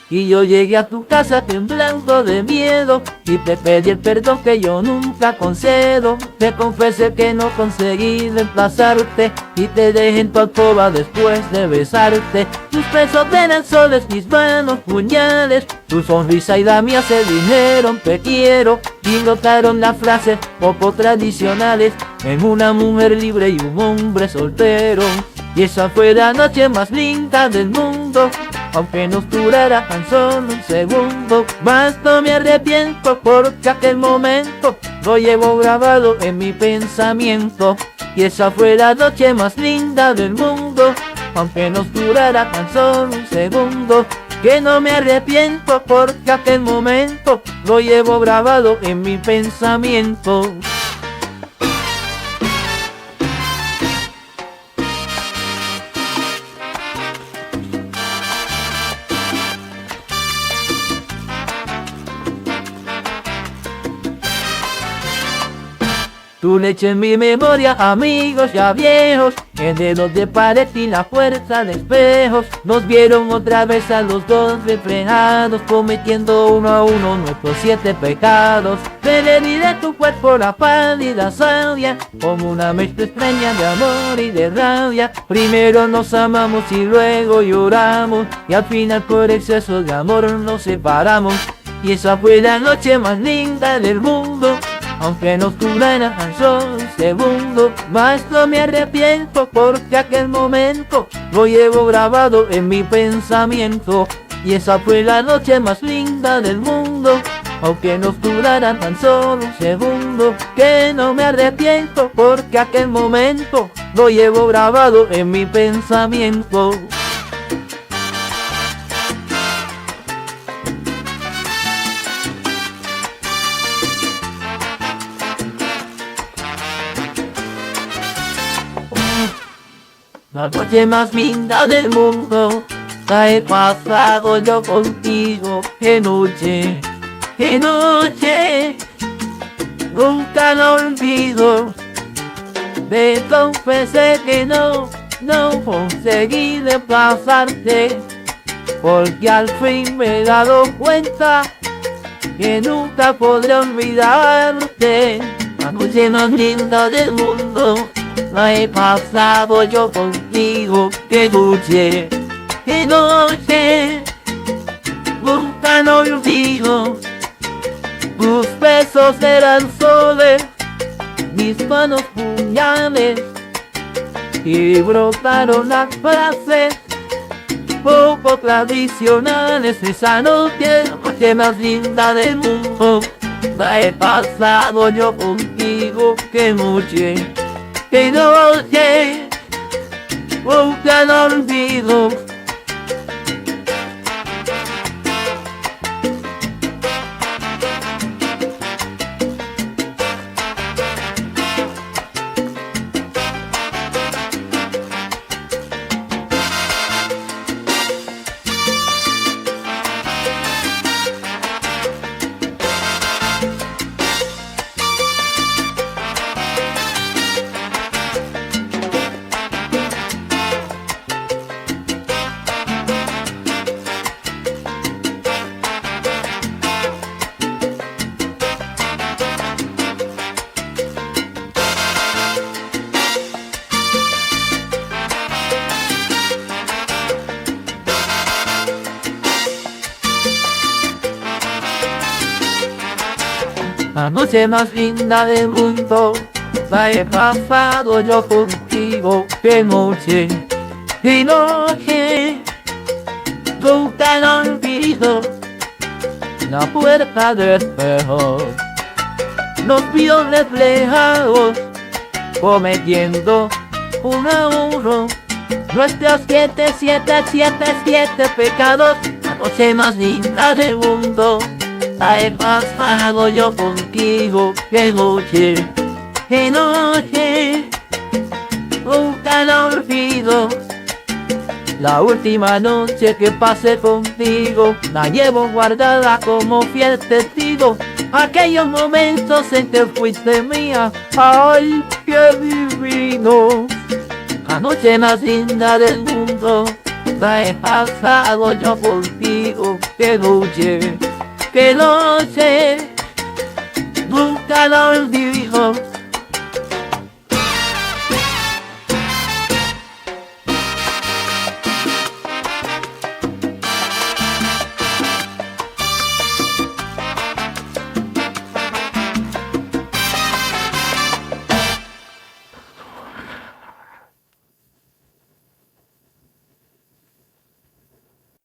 Y yo llegué a tu casa temblando de miedo y te pedí el perdón que yo nunca concedo. Te confesé que no conseguí reemplazarte y te dejé en tu alcoba después de besarte. Tus besos eran soles, mis manos puñales, tu sonrisa y la mía se vinieron te quiero y notaron las frases poco tradicionales en una mujer libre y un hombre soltero. Y esa fue la noche más linda del mundo, aunque nos durara tan solo un segundo. Más no me arrepiento porque aquel momento lo llevo grabado en mi pensamiento. Y esa fue la noche más linda del mundo, aunque nos durara tan solo un segundo. Que no me arrepiento porque aquel momento lo llevo grabado en mi pensamiento. Tu leche en mi memoria, amigos ya viejos, en dedos de pared y la fuerza de espejos, nos vieron otra vez a los dos reflejados, cometiendo uno a uno nuestros 7 pecados. Peleé de tu cuerpo la pálida savia, como una mezcla extraña de amor y de rabia. Primero nos amamos y luego lloramos, y al final por exceso de amor nos separamos. Y esa fue la noche más linda del mundo, aunque nos durara tan solo un segundo. Más no me arrepiento porque aquel momento lo llevo grabado en mi pensamiento. Y esa fue la noche más linda del mundo, aunque nos durara tan solo un segundo. Que no me arrepiento porque aquel momento lo llevo grabado en mi pensamiento. La noche más linda del mundo la he pasado yo contigo. Qué noche, qué noche, nunca lo olvido. Te confesé que no conseguí reemplazarte, porque al fin me he dado cuenta que nunca podré olvidarte. La noche más linda del mundo la he pasado yo contigo. Qué noche, nunca lo olvido. Tus besos eran soles, mis manos puñales, y brotaron las frases poco tradicionales. Esa noche, la noche más linda del mundo, la he pasado yo contigo. Qué noche, qué noche, nunca lo olvido. La noche más linda del mundo la he pasado yo contigo. Qué noche, nunca lo olvido. La puerta de espejo nos vio reflejados, cometiendo uno a uno nuestros 7 pecados. La noche más linda del mundo la he pasado yo contigo. Qué noche, nunca lo olvido. La última noche que pasé contigo la llevo guardada como fiel testigo. Aquellos momentos en que fuiste mía, ¡ay, qué divino! La noche más linda del mundo La he pasado yo contigo, que noche, nunca lo olvido.